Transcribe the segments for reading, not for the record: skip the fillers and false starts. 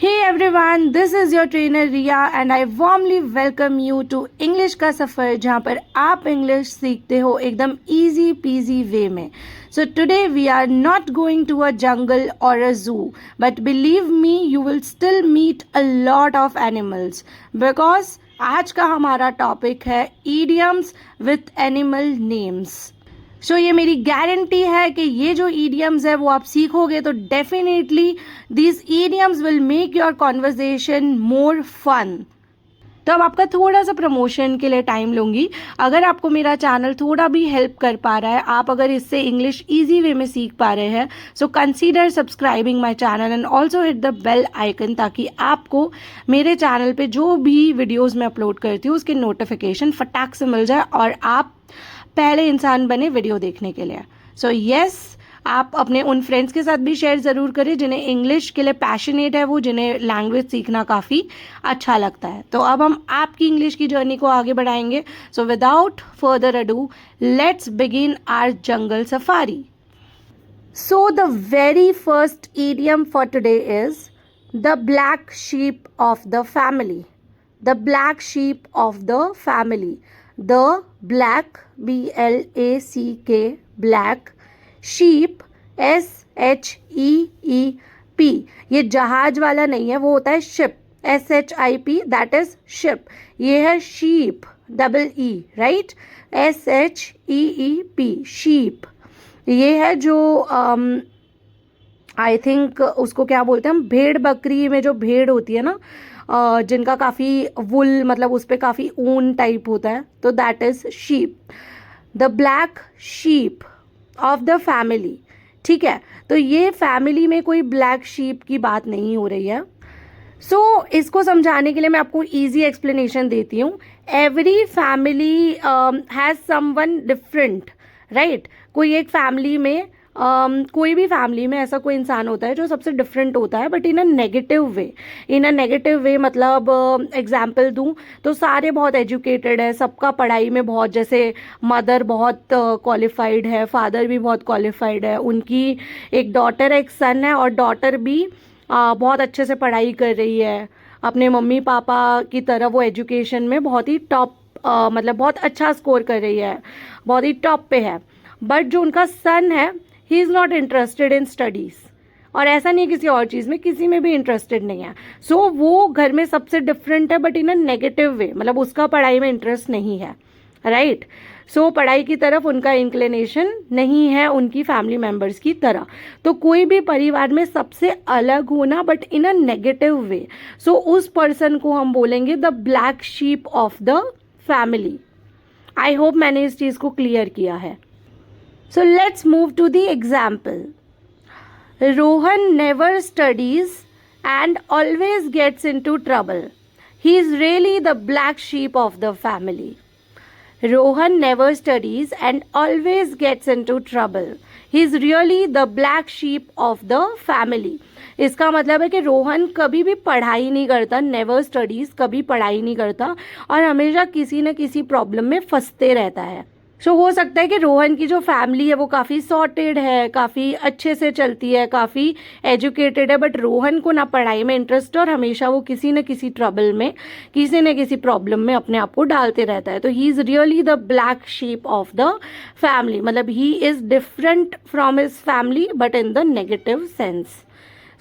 Hey everyone, this is your trainer Riya and I warmly welcome you to English का सफ़र जहाँ पर आप English सीखते हो एकदम easy peasy way में. So today we are not going to a jungle or a zoo, but believe me you will still meet a lot of animals because आज का हमारा टॉपिक है idioms with animal names. सो ये मेरी guarantee है कि ये जो ईडियम्स है वो आप सीखोगे तो definitely this idioms will make your conversation more fun. तो अब आपका थोड़ा सा प्रमोशन के लिए टाइम लूँगी. अगर आपको मेरा चैनल थोड़ा भी हेल्प कर पा रहा है, आप अगर इससे इंग्लिश ईजी वे में सीख पा रहे हैं, so consider subscribing my channel and also hit the bell icon ताकि आपको मेरे चैनल पे जो भी वीडियोज़ मैं अपलोड करती हूँ उसके नोटिफिकेशन फटाक से मिल जाए और आप पहले इंसान बने वीडियो देखने के लिए. सो यस, आप अपने उन फ्रेंड्स के साथ भी शेयर ज़रूर करें जिन्हें इंग्लिश के लिए पैशनेट है, वो जिन्हें लैंग्वेज सीखना काफ़ी अच्छा लगता है. तो अब हम आपकी इंग्लिश की जर्नी को आगे बढ़ाएंगे. So without further ado let's begin our jungle safari. So the very first idiom for today is the black sheep of the family. The black sheep of the family. The black, BLACK, black, sheep, SHEEP. ये जहाज वाला नहीं है, वो होता है ship, SHIP, that is ship. ये है sheep, double E, right? SHEEP, sheep. ये है जो आई थिंक उसको क्या बोलते हैं हम, भेड़ बकरी में जो भेड़ होती है ना, जिनका काफ़ी वुल मतलब उस पर काफ़ी ऊन टाइप होता है, तो that is sheep. The black sheep of the family. ठीक है, तो ये फैमिली में कोई ब्लैक शीप की बात नहीं हो रही है. सो इसको समझाने के लिए मैं आपको ईजी एक्सप्लेनेशन देती हूँ. Every family has someone different, right. कोई एक फैमिली में कोई भी फैमिली में ऐसा कोई इंसान होता है जो सबसे डिफरेंट होता है, but in a negative way. In a negative way मतलब एग्जाम्पल दूं तो सारे बहुत एजुकेटेड है, सबका पढ़ाई में बहुत, जैसे मदर बहुत क्वालिफाइड है, फादर भी बहुत क्वालिफाइड है, उनकी एक डॉटर एक सन है और डॉटर भी बहुत अच्छे से पढ़ाई कर रही है. अपने मम्मी पापा की तरह वो एजुकेशन में बहुत ही टॉप मतलब बहुत अच्छा स्कोर कर रही है, बहुत ही टॉप पे है. बट जो उनका सन है, he is not interested in studies. और ऐसा नहीं किसी और चीज़ में, किसी में भी इंटरेस्टेड नहीं है. सो वो घर में सबसे डिफरेंट है but in a negative way, मतलब उसका पढ़ाई में इंटरेस्ट नहीं है, राइट. सो पढ़ाई की तरफ उनका इंक्लिनेशन नहीं है उनकी फैमिली मेम्बर्स की तरह. तो कोई भी परिवार में सबसे अलग होना but in a negative way, सो उस पर्सन को हम बोलेंगे the black sheep of the family. I hope मैंने इस चीज़ को क्लियर किया है. So let's move to the example. Rohan never studies and always gets into trouble. He is really the black sheep of the family. Rohan never studies and always gets into trouble. He is really the black sheep of the family. इसका मतलब है कि रोहन कभी भी पढ़ाई नहीं करता, never studies, कभी पढ़ाई नहीं करता और हमेशा किसी न किसी प्रॉब्लम में फंसते रहता है. सो हो सकता है कि रोहन की जो फैमिली है वो काफ़ी सॉर्टेड है, काफ़ी अच्छे से चलती है, काफ़ी एजुकेटेड है, बट रोहन को ना पढ़ाई में इंटरेस्ट है और हमेशा वो किसी न किसी ट्रबल में, किसी न किसी प्रॉब्लम में अपने आप को डालते रहता है. तो he is really the black sheep of the family, मतलब he is different from his family but in the negative sense.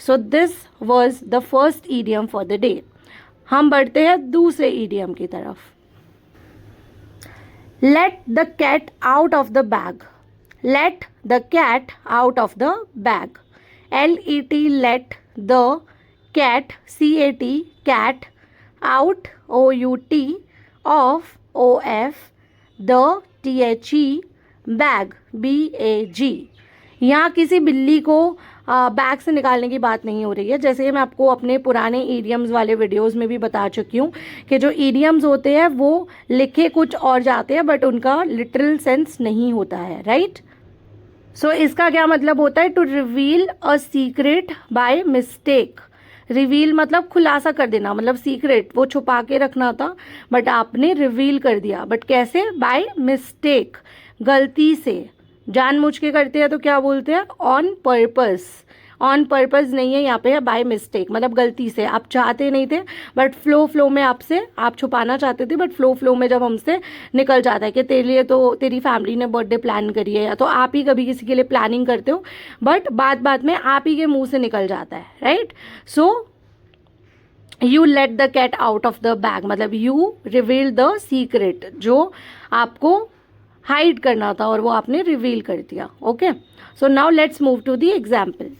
So this was the first idiom for the day. हम बढ़ते हैं दूसरे ईडियम की तरफ. Let the cat out of the bag. Let the cat out of the bag. Let, let the cat, CAT, cat, out, OUT, of, OF, the, THE, bag, BAG. यहाँ किसी बिल्ली को बैग से निकालने की बात नहीं हो रही है. जैसे मैं आपको अपने पुराने ईडियम्स वाले वीडियोस में भी बता चुकी हूँ कि जो ईडियम्स होते हैं वो लिखे कुछ और जाते हैं बट उनका लिटरल सेंस नहीं होता है, राइट. सो इसका क्या मतलब होता है, to reveal a secret by mistake. Reveal मतलब खुलासा कर देना, मतलब सीक्रेट वो छुपा के रखना था बट आपने रिवील कर दिया. बट कैसे, बाय मिस्टेक, गलती से, जानबूझ के करते हैं तो क्या बोलते हैं, ऑन पर्पस. ऑन पर्पज़ नहीं है, यहाँ पे है बाय मिस्टेक, मतलब गलती से, आप चाहते नहीं थे बट फ्लो में आपसे आप छुपाना चाहते थे, बट फ्लो में जब हमसे निकल जाता है कि तेरे लिए तो तेरी फैमिली ने बर्थडे प्लान करी है, या तो आप ही कभी किसी के लिए प्लानिंग करते हो बट बात में आप ही के मुंह से निकल जाता है, right. So you let the cat out of the bag, मतलब यू रिवील द सीक्रेट, जो आपको हाइड करना था और वो आपने रिवील कर दिया। Okay, so now let's move to the example.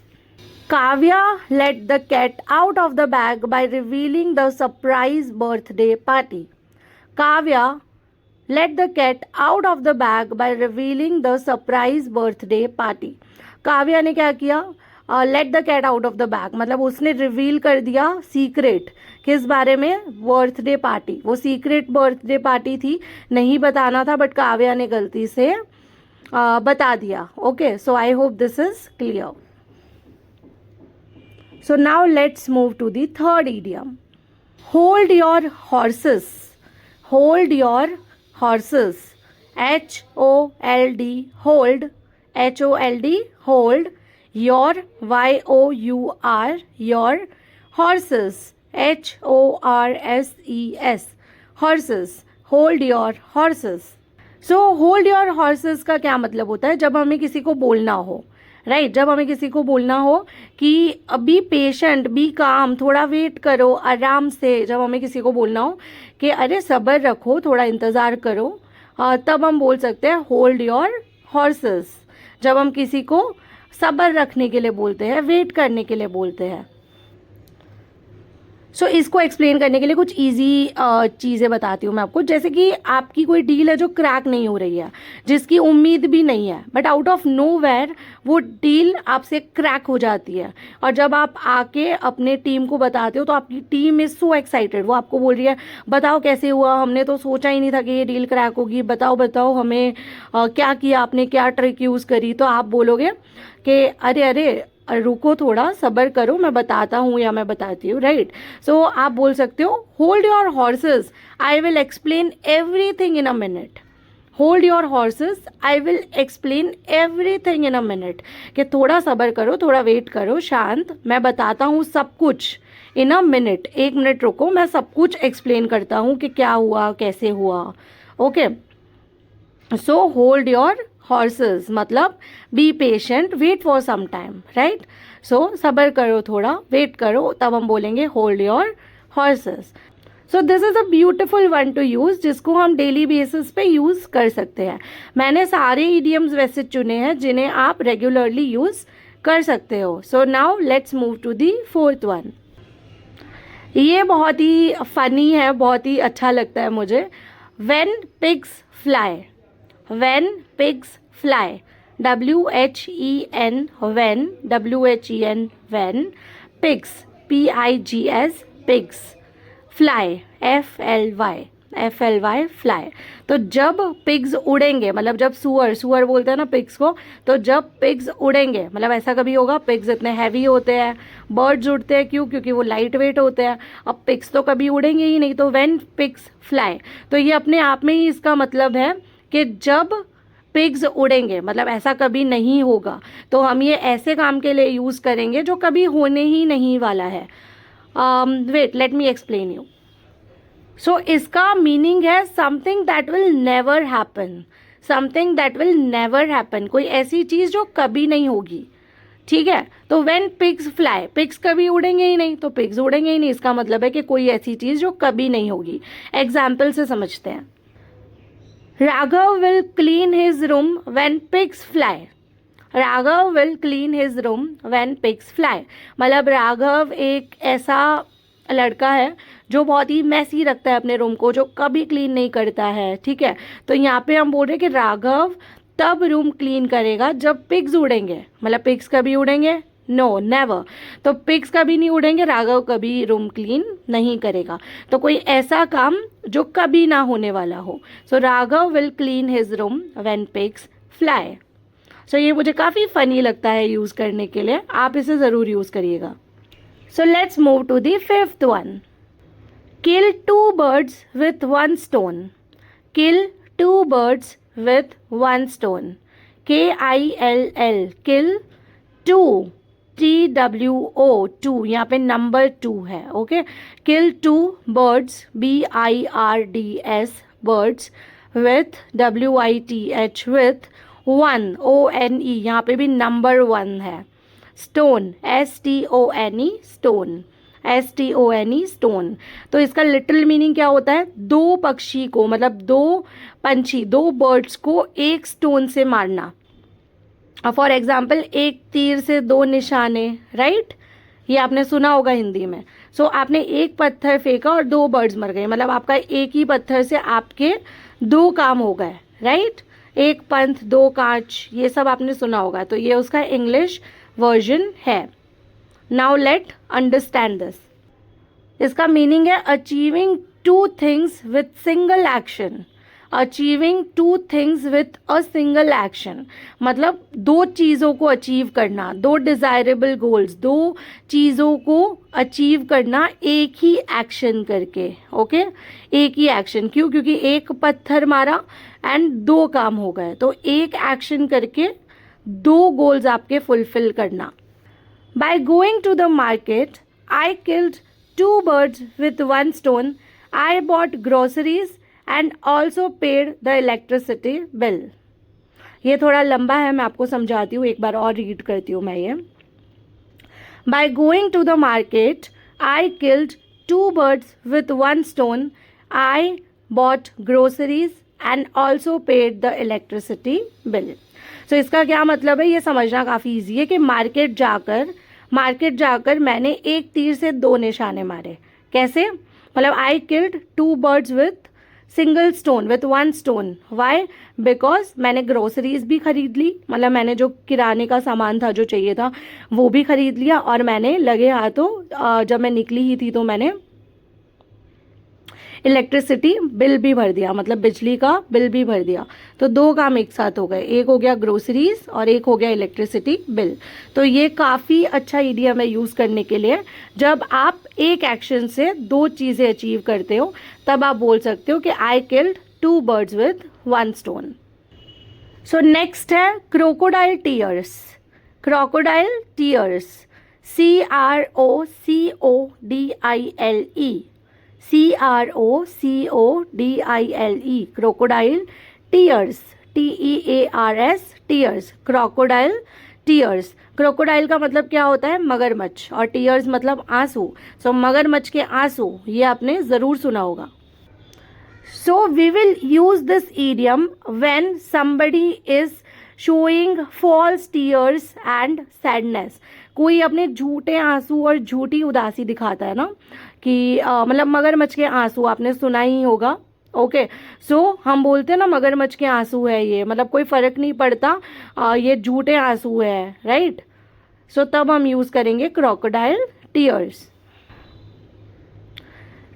Kavya let the cat out of the bag by revealing the surprise birthday party. Kavya let the cat out of the bag by revealing the surprise birthday party। Kavya ने क्या किया, let the cat out of the bag, मतलब उसने reveal कर दिया secret, किस बारे में, बर्थडे पार्टी। वो सीक्रेट बर्थडे पार्टी थी, नहीं बताना था बट काव्या ने गलती से बता दिया। Okay, so I hope this is clear. So now let's move to the third idiom। Hold your horses, होल्ड योर horses, HOLD, hold, HOLD, hold, your, YOUR, your, horses, HORSES, horses, hold your horses। So hold your horses का क्या मतलब होता है, जब हमें किसी को बोलना हो, राइट, जब हमें किसी को बोलना हो कि बी पेशेंट, बी काम, थोड़ा वेट करो, आराम से, जब हमें किसी को बोलना हो कि अरे सब्र रखो, थोड़ा इंतज़ार करो, तब हम बोल सकते हैं होल्ड योर हॉर्सेस। जब हम किसी को सब्र रखने के लिए बोलते हैं, वेट करने के लिए बोलते हैं। सो इसको एक्सप्लेन करने के लिए कुछ इजी चीज़ें बताती हूँ मैं आपको। जैसे कि आपकी कोई डील है जो क्रैक नहीं हो रही है, जिसकी उम्मीद भी नहीं है, बट आउट ऑफ नोवेयर वो डील आपसे क्रैक हो जाती है, और जब आप आके अपने टीम को बताते हो तो आपकी टीम इज़ सो एक्साइटेड, वो आपको बोल रही है बताओ कैसे हुआ, हमने तो सोचा ही नहीं था कि ये डील क्रैक होगी, बताओ हमें क्या किया आपने, क्या ट्रिक यूज़ करी। तो आप बोलोगे कि अरे रुको, थोड़ा सब्र करो, मैं बताता हूँ या मैं बताती हूँ, राइट। सो आप बोल सकते हो hold your horses, I will explain everything in a minute. Hold your horses, I will explain everything in a minute, कि थोड़ा सब्र करो, थोड़ा वेट करो, शांत, मैं बताता हूँ सब कुछ इन अ मिनट, 1 मिनट रुको, मैं सब कुछ एक्सप्लेन करता हूँ कि क्या हुआ, कैसे हुआ। Okay, so hold your horses मतलब be patient, wait for some time, right. So सब्र करो, थोड़ा वेट करो, तब हम बोलेंगे hold your horses. So this is a beautiful one to use, जिसको हम डेली बेसिस पे यूज़ कर सकते हैं। मैंने सारे इडियम्स वैसे चुने हैं जिन्हें आप रेगुलरली यूज़ कर सकते हो। So now let's move to the fourth one. ये बहुत ही फनी है, बहुत ही अच्छा लगता है मुझे। When pigs fly, when pigs fly, WHEN, when, WHEN, when, pigs, PIGS, pigs, fly, FLY, fly। तो जब पिग्स उड़ेंगे, मतलब जब सुअर बोलते हैं ना पिग्स को, तो जब पिग्स उड़ेंगे मतलब ऐसा कभी होगा, पिग्स इतने हैवी होते हैं, बर्ड्स उड़ते हैं, क्योंकि वो लाइट वेट होते हैं, अब पिग्स तो कभी उड़ेंगे ही नहीं। तो व्हेन पिग्स फ्लाई, तो ये अपने आप में ही इसका मतलब है कि जब पिग्स उड़ेंगे, मतलब ऐसा कभी नहीं होगा, तो हम ये ऐसे काम के लिए यूज़ करेंगे जो कभी होने ही नहीं वाला है। Wait, let me explain you. So इसका मीनिंग है something that will never happen, something that will never happen, कोई ऐसी चीज़ जो कभी नहीं होगी, ठीक है। तो व्हेन पिग्स फ्लाई, पिग्स कभी उड़ेंगे ही नहीं, तो पिग्स उड़ेंगे ही नहीं, इसका मतलब है कि कोई ऐसी चीज़ जो कभी नहीं होगी। एग्जाम्पल से समझते हैं। Raghav will clean his room when pigs fly. Raghav will clean his room when pigs fly. मतलब राघव एक ऐसा लड़का है जो बहुत ही मैसी रखता है अपने रूम को, जो कभी क्लीन नहीं करता है, ठीक है। तो यहाँ पे हम बोल रहे हैं कि राघव तब रूम क्लीन करेगा जब पिग्स उड़ेंगे, मतलब पिग्स कभी उड़ेंगे, नो नेवर। तो पिग्स कभी नहीं उड़ेंगे, राघव कभी रूम क्लीन नहीं करेगा। तो कोई ऐसा काम जो कभी ना होने वाला हो। So Raghav will clean his room when pigs fly. So ये मुझे काफ़ी फ़नी लगता है यूज़ करने के लिए, आप इसे ज़रूर यूज़ करिएगा। So let's move to the fifth one. Kill 2 birds with 1 stone. Kill 2 birds with 1 stone. KILL, kill 2 TWO 2, यहाँ पे नंबर 2 है. Okay, kill 2 birds BIRDS birds with WITH with 1 ONE, यहाँ पे भी नंबर 1 है. Stone STONE stone STONE stone. तो इसका little meaning क्या होता है? दो पक्षी को, मतलब दो पंछी, दो बर्ड्स को एक स्टोन से मारना. फॉर एग्जाम्पल, एक तीर से दो निशाने, राइट? ये आपने सुना होगा हिंदी में. सो आपने एक पत्थर फेंका और दो बर्ड्स मर गए, मतलब आपका एक ही पत्थर से आपके दो काम हो गए, राइट? एक पंथ दो कांच, ये सब आपने सुना होगा. तो ये उसका इंग्लिश वर्जन है. Now let understand this. इसका मीनिंग है achieving two things with single action. Achieving two things with a single action, मतलब दो चीज़ों को अचीव करना, दो डिज़ायरेबल गोल्स, दो चीज़ों को अचीव करना एक ही एक्शन करके. ओके, एक ही एक्शन. क्यों? क्योंकि एक पत्थर मारा एंड दो काम हो गए. तो एक एक्शन करके दो गोल्स आपके फुलफिल करना. By going to the market I killed 2 birds with 1 stone. I bought groceries and also paid the electricity bill. ये थोड़ा लंबा है, मैं आपको समझाती हूँ, एक बार और रीड करती हूँ मैं ये. By going to the market, I killed 2 birds with 1 stone. I bought groceries and also paid the electricity bill. So इसका क्या मतलब है, ये समझना काफ़ी ईजी है कि मार्केट जाकर मैंने एक तीर से दो निशाने मारे. कैसे? मतलब I killed 2 birds with single stone, with 1 stone. Why? Because मैंने ग्रोसरीज भी खरीद ली, मतलब मैंने जो किराने का सामान था जो चाहिए था वो भी खरीद लिया, और मैंने लगे हाथों जब मैं निकली ही थी तो मैंने इलेक्ट्रिसिटी बिल भी भर दिया, मतलब बिजली का बिल भी भर दिया. तो दो काम एक साथ हो गए, एक हो गया ग्रोसरीज और एक हो गया इलेक्ट्रिसिटी बिल. तो ये काफ़ी अच्छा इडियम है यूज़ करने के लिए. जब आप एक एक्शन से दो चीज़ें अचीव करते हो तब आप बोल सकते हो कि I killed 2 birds with 1 stone. So next है crocodile tears. Crocodile tears CROCODILE crocodile tears TEARS tears. Crocodile tears. Crocodile का मतलब क्या होता है? मगरमच्छ, और टीयर्स मतलब आंसू. सो मगरमच्छ के आंसू, ये आपने ज़रूर सुना होगा. So we will use this idiom when somebody is showing false tears and sadness. कोई अपने झूठे आंसू और झूठी उदासी दिखाता है ना, कि मतलब मगरमच्छ के आंसू आपने सुना ही होगा. ओके, सो हम बोलते हैं ना मगरमच्छ के आंसू है ये, मतलब कोई फ़र्क नहीं पड़ता, ये झूठे आंसू है, राइट? सो तब हम यूज़ करेंगे crocodile tears.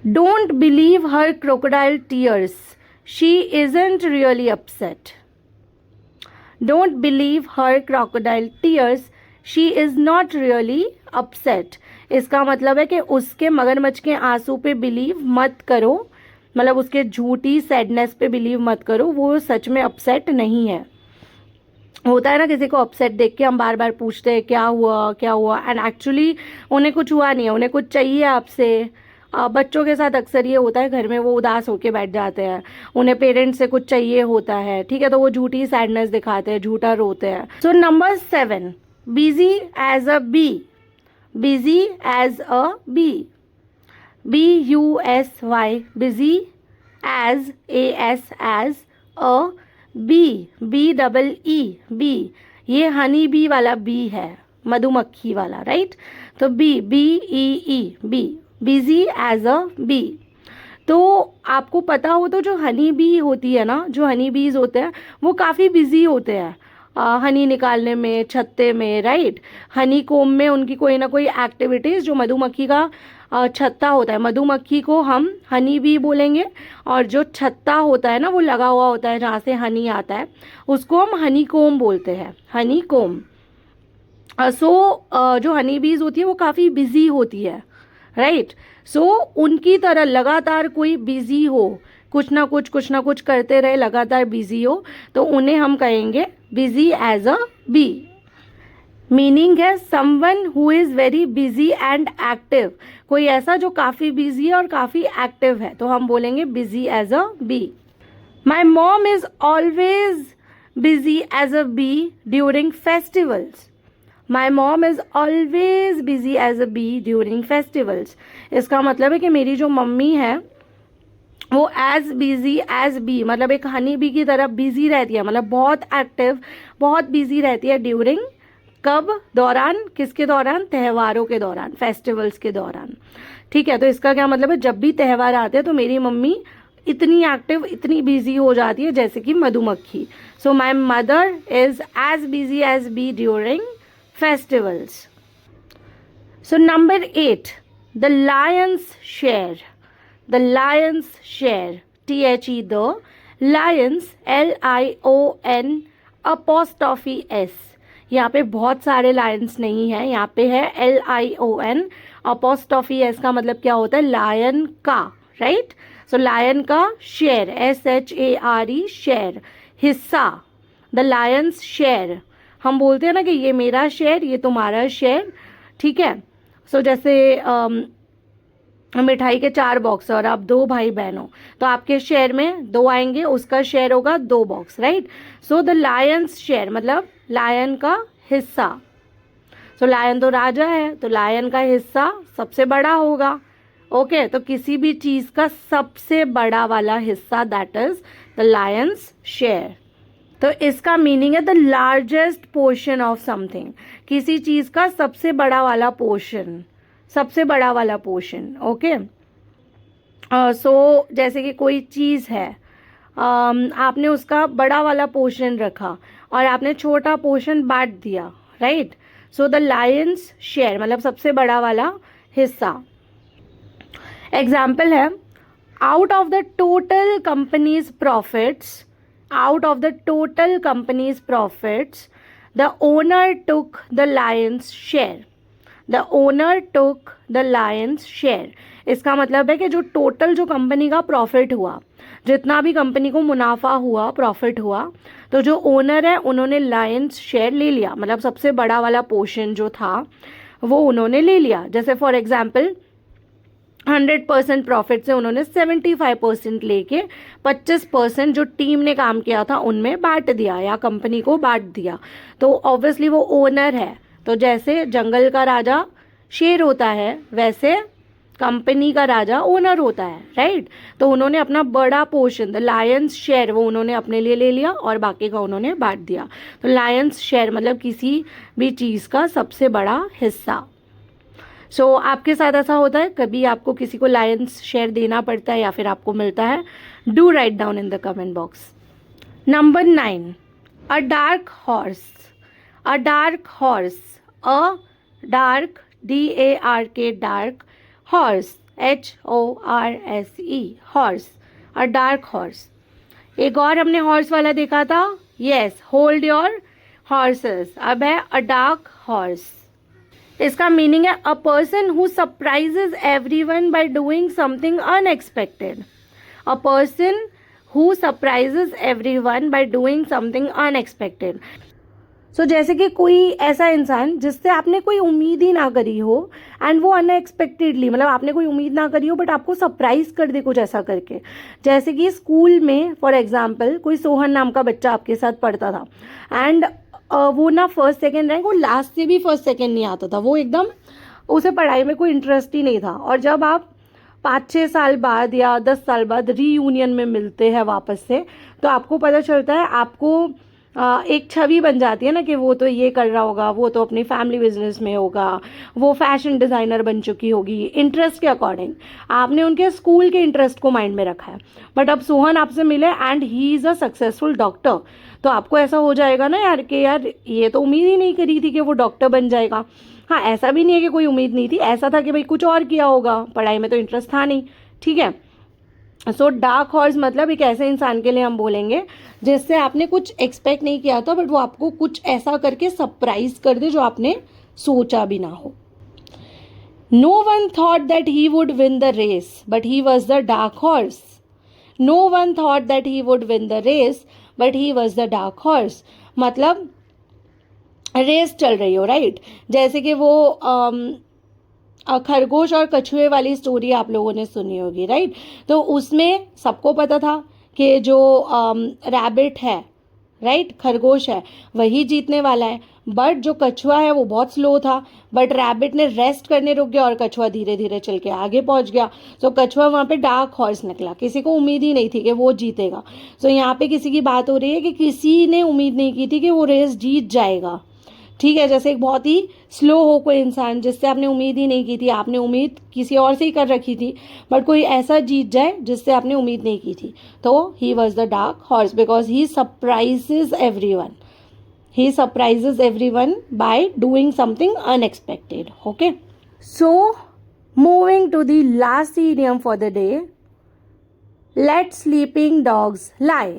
Don't believe her crocodile tears. She isn't really upset. Don't believe her crocodile tears. She is not really upset. इसका मतलब है कि उसके मगरमच्छ के आंसू पे बिलीव मत करो, मतलब उसके झूठी सैडनेस पे बिलीव मत करो, वो सच में अपसेट नहीं है. होता है ना किसी को अपसेट देख के हम बार बार पूछते हैं क्या हुआ, एंड एक्चुअली उन्हें कुछ हुआ नहीं है, उन्हें कुछ चाहिए आपसे. बच्चों के साथ अक्सर ये होता है, घर में वो उदास होके बैठ जाते हैं, उन्हें पेरेंट्स से कुछ चाहिए होता है, ठीक है, तो वो झूठी सैडनेस दिखाते हैं, झूठा रोते हैं. So number 7, busy as a bee. Busy as a bee, BUSY, busy as AS as a bee, BEE bee. ये हनी बी वाला बी है, मधुमक्खी वाला, राइट? तो BEE bee, busy as a bee. तो आपको पता हो तो जो हनी बी होती है ना, जो हनी बीज होते हैं वो काफ़ी बिजी होते हैं हनी निकालने में, छत्ते में, राइट? हनी कोम में उनकी कोई ना कोई एक्टिविटीज़, जो मधुमक्खी का छत्ता होता है, मधुमक्खी को हम हनी बी बोलेंगे, और जो छत्ता होता है ना वो लगा हुआ होता है जहाँ से हनी आता है, उसको हम हनी कोम बोलते हैं, हनी कोम. सो जो हनी बीज होती है वो काफ़ी बिजी होती है, राइट? सो उनकी तरह लगातार कोई बिजी हो, कुछ ना कुछ करते रहे, लगातार बिजी हो, तो उन्हें हम कहेंगे busy as a bee. Meaning है someone who is very busy and active, कोई ऐसा जो काफ़ी बिजी है और काफ़ी एक्टिव है, तो हम बोलेंगे busy as a bee. My mom is always busy as a bee during festivals. My mom is always busy as a bee during festivals. इसका मतलब है कि मेरी जो मम्मी है वो एज बिजी एज बी, मतलब एक हनी बी की तरह बिजी रहती है, मतलब बहुत एक्टिव, बहुत बिजी रहती है ड्यूरिंग, कब, दौरान, किसके दौरान, त्योहारों के दौरान, फेस्टिवल्स के दौरान. ठीक है, तो इसका क्या मतलब है, जब भी त्यौहार आते हैं तो मेरी मम्मी इतनी एक्टिव, इतनी बिजी हो जाती है जैसे कि मधुमक्खी. So my mother is as busy as bee during festivals. So number 8, the lion's share. The lion's share. THE the lions LION apostrophe S. यहाँ पे बहुत सारे लायंस नहीं है, यहाँ पे है LION apostrophe S का मतलब क्या होता है, लायन का, राइट. सो लायन का शेयर, SHARE शेयर, हिस्सा. द लायंस शेयर, हम बोलते हैं ना कि ये मेरा शेयर, ये तुम्हारा शेयर. ठीक है. सो जैसे मिठाई के 4 बॉक्स और आप 2 भाई बहन हो, तो आपके शेयर में 2 आएंगे, उसका शेयर होगा 2 box, right. So the Lions share मतलब लायन का हिस्सा. सो लायन तो राजा है, तो लायन का हिस्सा सबसे बड़ा होगा. ओके, तो किसी भी चीज़ का सबसे बड़ा वाला हिस्सा, that is the Lions share. तो इसका मीनिंग है the largest portion of something, किसी चीज़ का सबसे बड़ा वाला पोर्शन, सबसे बड़ा वाला पोर्शन. ओके. सो जैसे कि कोई चीज़ है, आपने उसका बड़ा वाला पोर्शन रखा और आपने छोटा पोर्शन बांट दिया, right. So the Lions share मतलब सबसे बड़ा वाला हिस्सा. एग्जाम्पल है, out of the total companies profits, out of the total company's profits, the owner took the lion's share. The owner took the lion's share. इसका मतलब है कि जो टोटल जो कंपनी का प्रॉफिट हुआ, जितना भी कंपनी को मुनाफा हुआ, प्रॉफिट हुआ, तो जो ओनर है उन्होंने लायंस शेयर ले लिया, मतलब सबसे बड़ा वाला पोर्शन जो था वो उन्होंने ले लिया. जैसे फॉर एग्जाम्पल 100% प्रॉफिट से उन्होंने 75% लेके 25% जो टीम ने काम किया था उनमें बांट दिया या कंपनी को बांट दिया. तो ऑब्वियसली वो ओनर है. तो जैसे जंगल का राजा शेर होता है, वैसे कंपनी का राजा ओनर होता है, राइट. तो उन्होंने अपना बड़ा पोर्शन, द लायंस शेयर, वो उन्होंने अपने लिए ले लिया और बाकी का उन्होंने बांट दिया. तो लायंस शेयर मतलब किसी भी चीज़ का सबसे बड़ा हिस्सा. सो आपके साथ ऐसा होता है, कभी आपको किसी को लायंस शेयर देना पड़ता है या फिर आपको मिलता है? Do write down in the comment box. Number 9, a dark horse. A dark horse, a dark DARK dark, horse HORSE horse, a dark horse. एक और हमने हॉर्स वाला देखा था, यस, होल्ड योर हॉर्सेस. अब है अ डार्क हॉर्स. इसका meaning है a person who surprises everyone by doing something unexpected. A person who surprises everyone by doing something unexpected. So जैसे कि कोई ऐसा इंसान जिससे आपने कोई उम्मीद ही ना करी हो एंड वो अनएक्सपेक्टेडली, मतलब आपने कोई उम्मीद ना करी हो बट आपको सरप्राइज कर दे कुछ ऐसा करके. जैसे कि स्कूल में फॉर एग्जांपल कोई सोहन नाम का बच्चा आपके साथ पढ़ता था एंड वो ना फर्स्ट सेकंड रैंक, वो लास्ट से भी फर्स्ट सेकंड नहीं आता था, वो एकदम, उसे पढ़ाई में कोई इंटरेस्ट ही नहीं था. और जब आप 5-6 साल बाद या 10 साल बाद रीयूनियन में मिलते हैं वापस से, तो आपको पता चलता है, आपको एक छवि बन जाती है ना कि वो तो ये कर रहा होगा, वो तो अपनी फैमिली बिजनेस में होगा, वो फैशन डिज़ाइनर बन चुकी होगी. इंटरेस्ट के अकॉर्डिंग आपने उनके स्कूल के इंटरेस्ट को माइंड में रखा है. बट अब सोहन आपसे मिले and he is a successful doctor, तो आपको ऐसा हो जाएगा ना यार कि यार ये तो उम्मीद ही नहीं करी थी कि वो डॉक्टर बन जाएगा. हाँ, ऐसा भी नहीं है कि कोई उम्मीद नहीं थी, ऐसा था कि भाई कुछ और किया होगा, पढ़ाई में तो इंटरेस्ट था नहीं. ठीक है. सो डार्क हॉर्स मतलब एक ऐसे इंसान के लिए हम बोलेंगे जिससे आपने कुछ एक्सपेक्ट नहीं किया था बट वो आपको कुछ ऐसा करके सरप्राइज कर दे जो आपने सोचा भी ना हो. No one thought that he would win the race but he was the dark horse. No one thought that he would win the race but he was the dark horse. मतलब race चल रही हो, right. जैसे कि वो खरगोश और कछुए वाली स्टोरी आप लोगों ने सुनी होगी, राइट। तो उसमें सबको पता था कि जो रैबिट है, राइट, खरगोश है, वही जीतने वाला है। बट जो कछुआ है वो बहुत स्लो था, बट रैबिट ने रेस्ट करने रुक गया और कछुआ धीरे धीरे चल के आगे पहुंच गया। सो कछुआ वहाँ पे डार्क हॉर्स निकला, किसी को उम्मीद ही नहीं थी कि वो जीतेगा। सो यहाँ पे किसी की बात हो रही है कि किसी ने उम्मीद नहीं की थी कि वो रेस जीत जाएगा, ठीक है। जैसे एक बहुत ही स्लो हो कोई इंसान जिससे आपने उम्मीद ही नहीं की थी, आपने उम्मीद किसी और से ही कर रखी थी, बट कोई ऐसा जीत जाए जिससे आपने उम्मीद नहीं की थी, तो ही was the dark horse because he surprises everyone, he surprises everyone by doing something unexpected. Okay, so moving to the last idiom for the day, let sleeping dogs lie.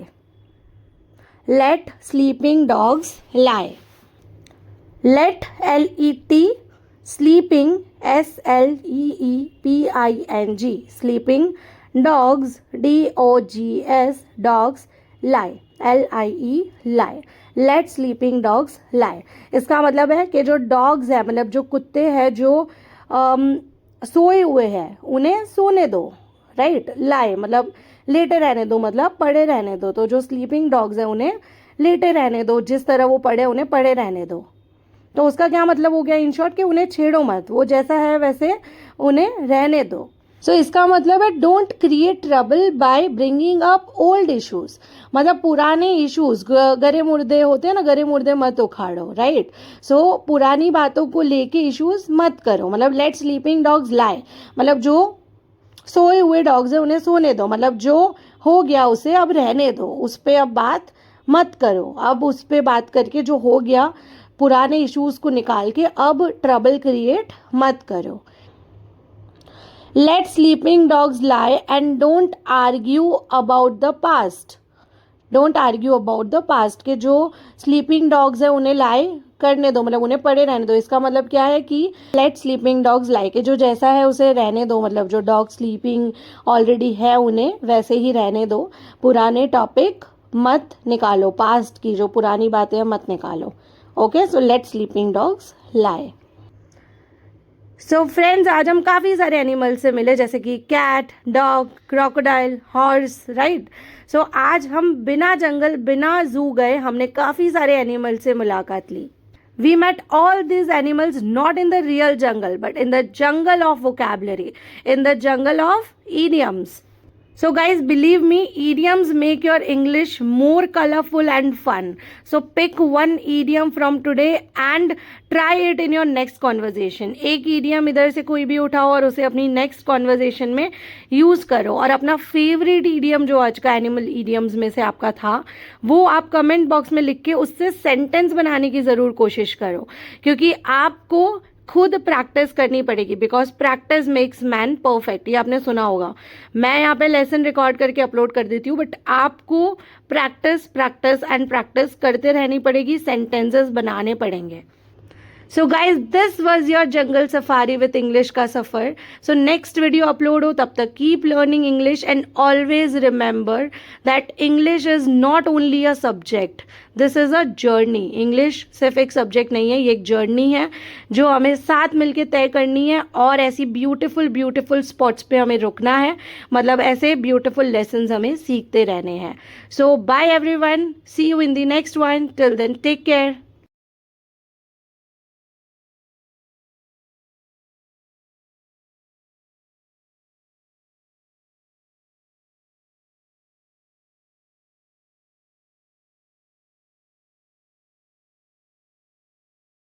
Let sleeping dogs lie. Let, L-E-T, sleeping, S-L-E-E-P-I-N-G, sleeping, dogs, D-O-G-S, dogs, lie, L-I-E, lie. Let sleeping dogs lie, इसका मतलब है कि जो dogs है, मतलब जो कुत्ते हैं जो सोए हुए हैं, उन्हें सोने दो, राइट। लाई मतलब लेटे रहने दो, मतलब पड़े रहने दो। तो जो स्लीपिंग डॉग्स हैं उन्हें लेटे रहने दो, जिस तरह वो पड़े उन्हें पड़े रहने दो। तो उसका क्या मतलब हो गया इन शॉर्ट कि उन्हें छेड़ो मत, वो जैसा है वैसे उन्हें रहने दो। सो इसका मतलब है don't create trouble by bringing up old issues, मतलब पुराने इश्यूज, गरे मुर्दे होते हैं ना, गरे मुर्दे मत उखाड़ो, राइट। सो पुरानी बातों को लेके इश्यूज मत करो। मतलब लेट स्लीपिंग डॉग्स लाई, मतलब जो सोए हुए डॉग्स हैं उन्हें सोने दो, मतलब जो हो गया उसे अब रहने दो, उस पर अब बात मत करो। अब उस पर बात करके जो हो गया, पुराने इश्यूज को निकाल के अब ट्रबल क्रिएट मत करो। Let sleeping dogs lie and don't argue about the past. Don't argue about the past, कि जो sleeping dogs है उन्हें lie करने दो, मतलब उन्हें पड़े रहने दो। इसका मतलब क्या है कि let sleeping dogs lie, कि जो जैसा है उसे रहने दो, मतलब जो डॉग स्लीपिंग ऑलरेडी है उन्हें वैसे ही रहने दो। पुराने टॉपिक मत निकालो, पास्ट की जो पुरानी बातें हैं मत निकालो। Okay, so let sleeping dogs lie. So friends, आज हम काफ़ी सारे एनिमल से मिले, जैसे कि cat, dog, crocodile, horse, right. So आज हम बिना जंगल, बिना जू गए हमने काफ़ी सारे एनिमल से मुलाकात ली। We met all these animals not in the real jungle, but in the jungle of vocabulary, in the jungle of idioms. So guys, believe me, idioms make your English more colorful and fun. So pick one idiom from today and try it in your next conversation. एक idiom इधर से कोई भी उठाओ और उसे अपनी next conversation में use करो, और अपना favorite idiom जो आज का animal idioms में से आपका था वो आप comment box में लिख के उससे sentence बनाने की ज़रूर कोशिश करो, क्योंकि आपको खुद प्रैक्टिस करनी पड़ेगी, because practice makes man perfect. ये आपने सुना होगा। मैं यहाँ पे लेसन रिकॉर्ड करके अपलोड कर देती हूँ, बट आपको प्रैक्टिस प्रैक्टिस एंड प्रैक्टिस करते रहनी पड़ेगी, सेंटेंसेस बनाने पड़ेंगे। So guys, this was your jungle safari with English का सफ़र। सो नेक्स्ट वीडियो अपलोड हो तब तक keep learning English and always remember that English is not only a subject, this is a journey. English सिर्फ एक subject नहीं है, ये एक जर्नी है जो हमें साथ मिलके तय करनी है, और ऐसी ब्यूटीफुल ब्यूटीफुल स्पॉट्स पे हमें रुकना है, मतलब ऐसे ब्यूटीफुल लेसन्स हमें सीखते रहने हैं। So bye everyone, see you in the next one, till then take care.